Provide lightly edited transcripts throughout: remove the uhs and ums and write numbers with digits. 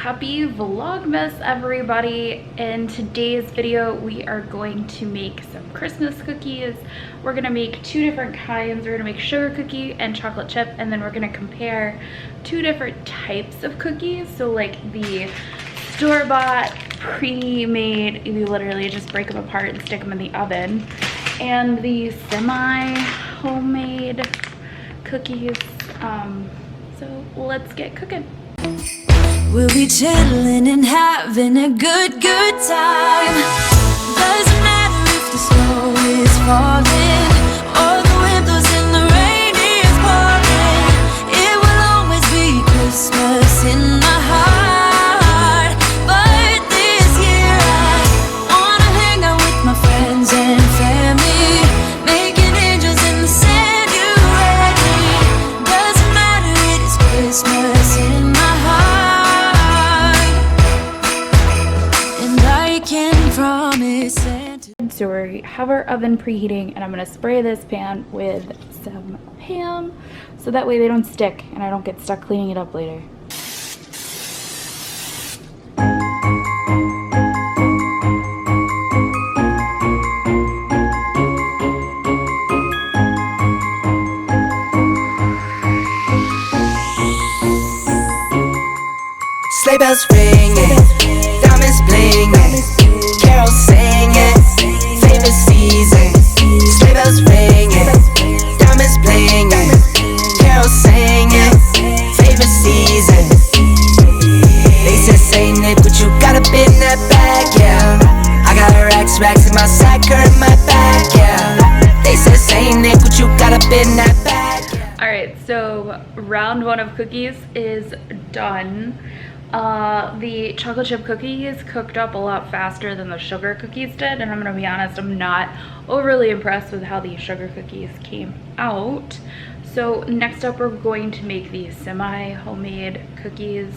happy Vlogmas, everybody. In today's video, we are going to make some Christmas cookies. We're gonna make two different kinds. We're gonna make sugar cookie and chocolate chip, and then we're gonna compare two different types of cookies. So like the store-bought, pre-made, you literally just break them apart and stick them in the oven, and the semi-homemade cookies. So let's get cooking. We'll be chilling and having a good time. Doesn't matter if the snow is falling or the wind blows and the rain is pouring. It will always be Christmas in my heart. But this year I wanna hang out with my friends and family, making angels in the sand. You ready? Doesn't matter, it is Christmas in my heart. So we have our oven preheating, and I'm going to spray this pan with some ham so that way they don't stick and I don't get stuck cleaning it up later. Sleigh bells ringing, diamonds blinging, carols singing, favorite season. Sleigh bells ringing, diamonds blinging, carols singing, favorite season. They said, Saint Nick, what you got up in that bag, yeah? I got racks in my sack, or in my bag, yeah. They said, Saint Nick, what you got up in that bag, yeah. Alright, so round one of cookies is done. The chocolate chip cookies cooked up a lot faster than the sugar cookies did, and I'm gonna be honest, I'm not overly impressed with how the sugar cookies came out. So next up, we're going to make the semi-homemade cookies.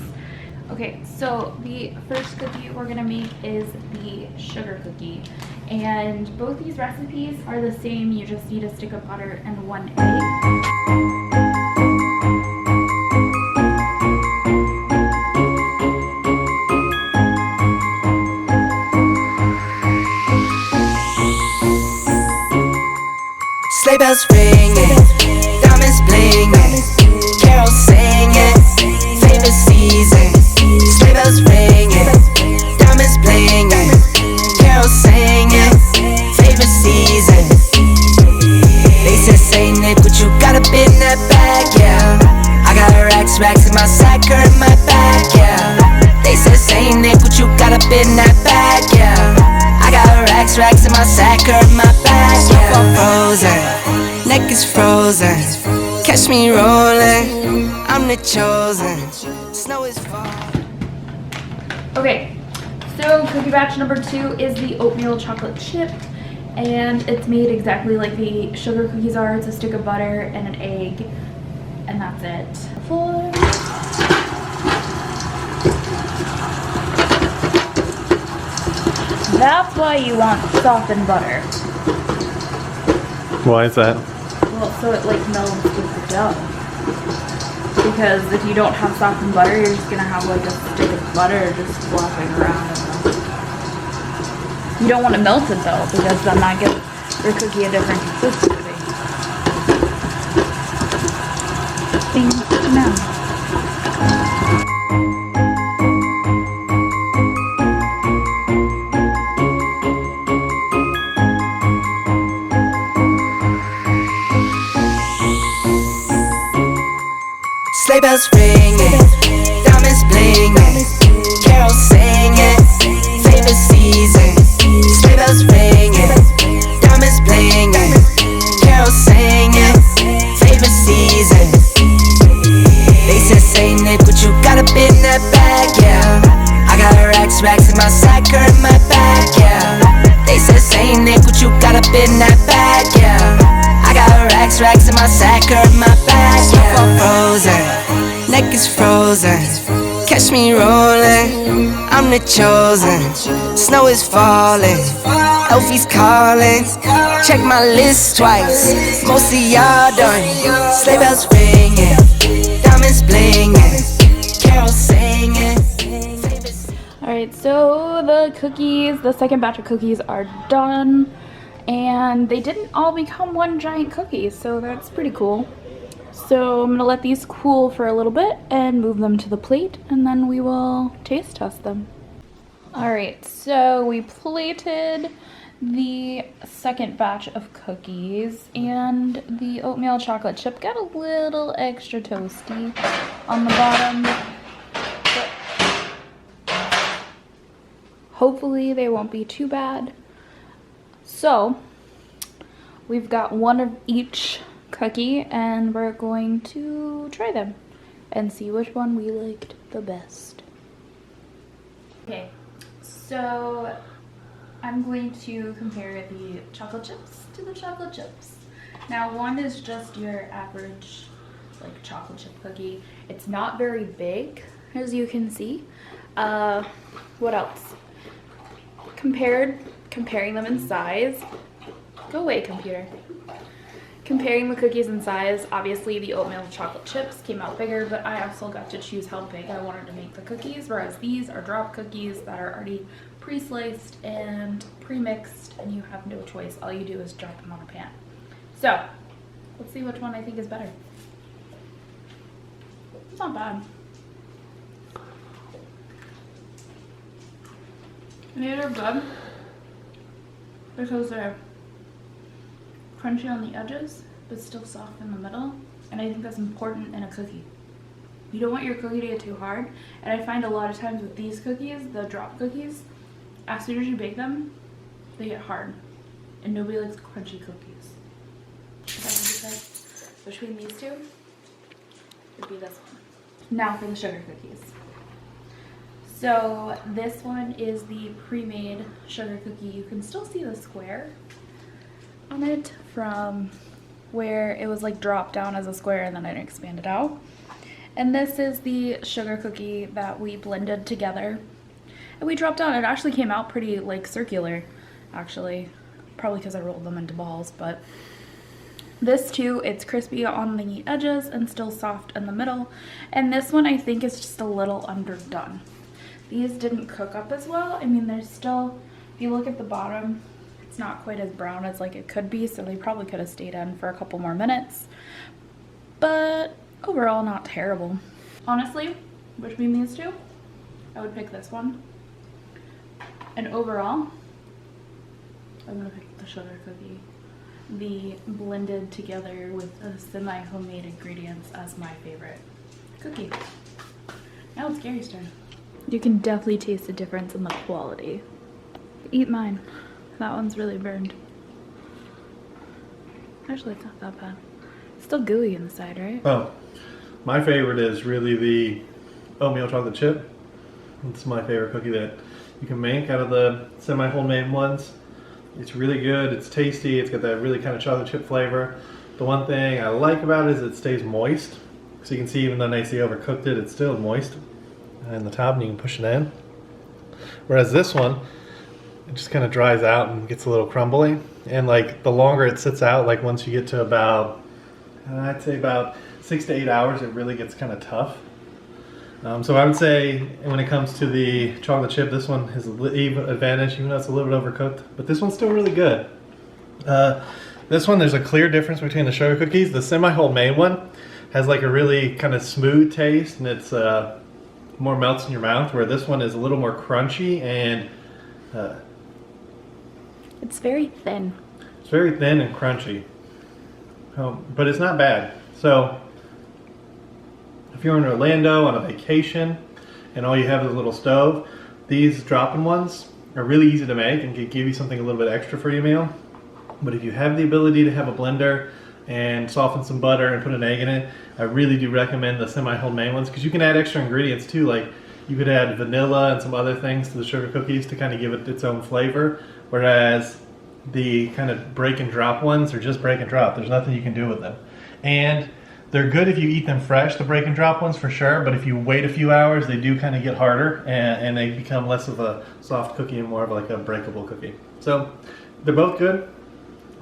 Okay, so the first cookie we're gonna make is the sugar cookie, and both these recipes are the same. You just need a stick of butter and 1 egg. Sleigh bells ringing, diamonds blinging, carols singing, favorite season. Sleigh bells ringing, diamonds blinging, carols singing, favorite season. They said, Saint Nick, what you got up in that bag, yeah? I got racks in my sack, or in my bag, yeah. They said, Saint Nick, what you got up in that bag, yeah? I got racks in my sack, or in my bag, yeah. Frozen, neck is frozen, catch me rolling, I'm the chosen, snow is falling. Okay, so cookie batch number 2 is the oatmeal chocolate chip, and it's made exactly like the sugar cookies are. It's a stick of butter and an egg, and that's it. That's why you want softened butter. Why is that? Well, so it like melts with the dough. Because if you don't have softened butter, you're just gonna have like a stick of butter just flopping around. You don't want to melt it though, because then that gives your cookie a different consistency. Things to know. Sleigh bells ringing, diamonds blinging, carols singing, favorite season. Sleigh bells ringing, diamonds blinging, carols singing, favorite season. They said, Saint Nick, what you got up in that bag, yeah? I got racks in my sack, or in my bag, yeah. They said, Saint Nick, what you got up in that bag, yeah? I got racks in my sack, or in my bag, yeah. Frozen, neck is frozen, catch me rolling, I'm the chosen, snow is falling, Elfie's calling, check my list twice, most of y'all done. Sleigh bells ringing, diamonds blinging, carols singing. Alright, so the cookies, the second batch of cookies are done. And they didn't all become one giant cookie, so that's pretty cool. So I'm gonna let these cool for a little bit and move them to the plate, and then we will taste test them. Alright, so we plated the second batch of cookies, and the oatmeal chocolate chip got a little extra toasty on the bottom. But hopefully they won't be too bad. So we've got one of each cookie, and we're going to try them and see which one we liked the best. Okay, so I'm going to compare the chocolate chips to the chocolate chips. Now, one is just your average like chocolate chip cookie. It's not very big, as you can see. What else? Comparing them in size. Go away, computer. Comparing the cookies in size, obviously the oatmeal chocolate chips came out bigger, but I also got to choose how big I wanted to make the cookies, whereas these are drop cookies that are already pre-sliced and pre-mixed, and you have no choice. All you do is drop them on a pan. So, let's see which one I think is better. It's not bad. These are good because they're crunchy on the edges, but still soft in the middle. And I think that's important in a cookie. You don't want your cookie to get too hard. And I find a lot of times with these cookies, the drop cookies, as soon as you bake them, they get hard. And nobody likes crunchy cookies. If I had to decide between these two, it would be this one. Now for the sugar cookies. So this one is the pre-made sugar cookie. You can still see the square on it from where it was like dropped down as a square and then I expanded out. And this is the sugar cookie that we blended together and we dropped down. It actually came out pretty like circular, actually, probably because I rolled them into balls. But this too, it's crispy on the edges and still soft in the middle. And this one I think is just a little underdone. These didn't cook up as well. I mean, there's still, if you look at the bottom, it's not quite as brown as like it could be, so they probably could have stayed in for a couple more minutes. But overall, not terrible. Honestly, between these two, I would pick this one. And overall, I'm gonna pick the sugar cookie. The blended together with a semi-homemade ingredients as my favorite cookie. Now it's Gary's turn. You can definitely taste the difference in the quality. Eat mine. That one's really burned. Actually, it's not that bad. It's still gooey inside, right? Oh, my favorite is really the oatmeal chocolate chip. It's my favorite cookie that you can make out of the semi-homemade ones. It's really good, it's tasty, it's got that really kind of chocolate chip flavor. The one thing I like about it is it stays moist. So you can see even though Nicey overcooked it, it's still moist in the top and you can push it in. Whereas this one, it just kind of dries out and gets a little crumbly. And like the longer it sits out, like once you get to about, I'd say about 6 to 8 hours, it really gets kind of tough. So I would say when it comes to the chocolate chip, this one has an advantage, even though it's a little bit overcooked. But this one's still really good. This one, there's a clear difference between the sugar cookies. The semi-homemade one has like a really kind of smooth taste, and it's more melts in your mouth, where this one is a little more crunchy and it's very thin. It's very thin and crunchy, but it's not bad. So if you're in Orlando on a vacation and all you have is a little stove, these drop-in ones are really easy to make and can give you something a little bit extra for your meal. But if you have the ability to have a blender and soften some butter and put an egg in it, I really do recommend the semi-homemade ones, because you can add extra ingredients too. Like you could add vanilla and some other things to the sugar cookies to kind of give it its own flavor, whereas the kind of break and drop ones are just break and drop. There's nothing you can do with them. And they're good if you eat them fresh, the break and drop ones, for sure, but if you wait a few hours, they do kind of get harder and they become less of a soft cookie and more of like a breakable cookie. So they're both good.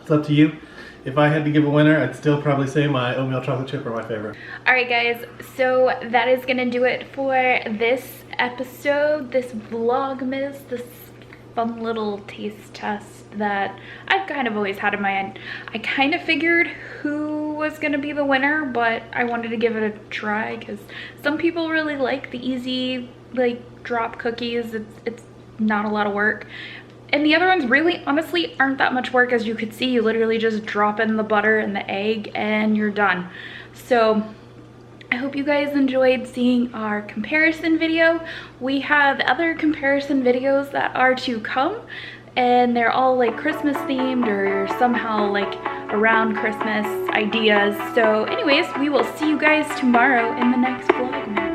It's up to you. If I had to give a winner, I'd still probably say my oatmeal chocolate chip are my favorite. Alright guys, so that is gonna do it for this episode, this Vlogmas, this fun little taste test that I've kind of always had in my head. I kind of figured who was gonna be the winner, but I wanted to give it a try because some people really like the easy, like, drop cookies. It's not a lot of work. And the other ones really, honestly, aren't that much work. As you could see, you literally just drop in the butter and the egg and you're done. So I hope you guys enjoyed seeing our comparison video. We have other comparison videos that are to come, and they're all like Christmas themed or somehow like around Christmas ideas. So anyways, we will see you guys tomorrow in the next Vlogmas.